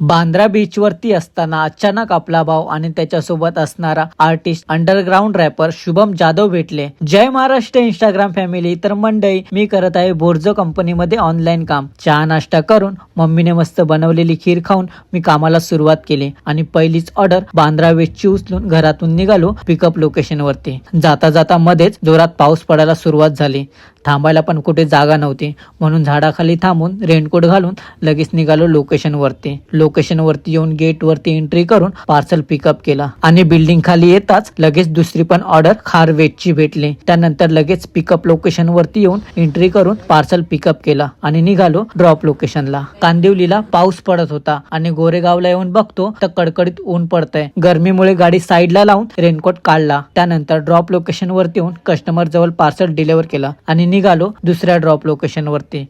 Bandra beach वरती असताना अचानक आपला भाऊ आणि त्याच्यासोबत असणारा artist underground wrapper Shubham Jadhav भेटले. जय महाराष्ट्र इंस्टाग्राम फॅमिली. तर मंडळी, मी करत आहे बोर्जो कंपनीमध्ये ऑनलाईन काम. चहा नाश्ता करून मम्मीने मस्त बनवलेली खीर खाऊन मी कामाला सुरुवात केली आणि पहिलीच ऑर्डर बांद्रा बीचची उचलून घरातून निघालो पिकअप लोकेशन वरती. जाता जाता मध्येच जोरात पाऊस पडायला सुरुवात झाली. थांबायला पण कुठे जागा नव्हती, म्हणून झाडाखाली थांबून रेनकोट घालून लगेच निघालो लोकेशन वरती येऊन गेट वरती एंट्री करून पार्सल पिकअप केला आणि बिल्डिंग खाली येताच लगेच दुसरी पण ऑर्डर खार वेजची भेटली. त्यानंतर लगेच पिकअप लोकेशन वरती येऊन एंट्री करून पार्सल पिकअप केला आणि निघालो ड्रॉप लोकेशनला. कांदिवलीला पाऊस पडत होता आणि गोरेगावला येऊन बघतो तर कडकडीत ऊन पडतंय. गरमीमुळे गाडी साईडला लावून रेनकोट काढला. त्यानंतर ड्रॉप लोकेशन वरती येऊन कस्टमर जवळ पार्सल डिलिव्हर केला आणि निघालो दुसऱ्या ड्रॉप लोकेशन वरती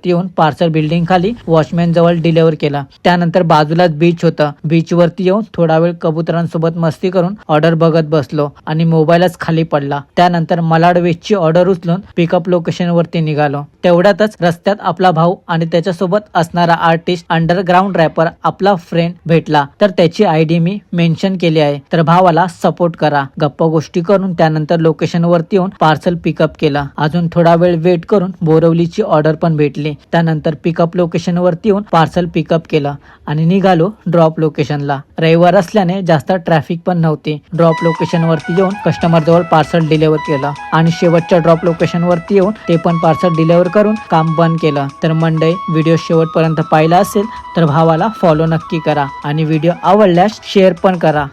येऊन पार्सल बिल्डिंग खाली वॉचमॅन जवळ डिलिव्हर केला. त्यानंतर बाजूलाच बीच होता. बीच वरती येऊन थोडा वेळ कबुतरांसोबत मस्ती करून ऑर्डर बघत बसलो आणि मोबाईलच खाली पडला. त्यानंतर मलाड वेजची ऑर्डर उचलून पिकअप लोकेशन वरती निघालो. तेवढ्यातच रस्त्यात आपला भाऊ आणि त्याच्यासोबत असणारा आर्टिस्ट अंडरग्राऊंड रॅपर आपला फ्रेंड भेटला. तर त्याची आयडी मी मेन्शन केली आहे, तर भावाला सपोर्ट करा. गप्पा गोष्टी करून त्यानंतर लोकेशन वरती येऊन पार्सल पिकअप केला. अजून थोडा वेळ वेट करून बोरवलीची ऑर्डर पण भेटली. त्यानंतर पिकअप लोकेशन वरती येऊन पार्सल पिकअप केलं आणि निघालो ड्रॉप लोकेशनला. रविवार असल्याने जास्त ट्रॅफिक पण नव्हती. ड्रॉप लोकेशन वरती येऊन कस्टमर जवळ पार्सल डिलिव्हर केलं आणि शेवटच्या ड्रॉप लोकेशन वरती येऊन ते पण पार्सल डिलिव्हर करून काम बंद केलं. तर मंडळी, व्हिडिओ शेवटपर्यंत पाहिला असेल तर भावाला फॉलो नक्की करा आणि व्हिडिओ आवडल्यास शेअर पण करा.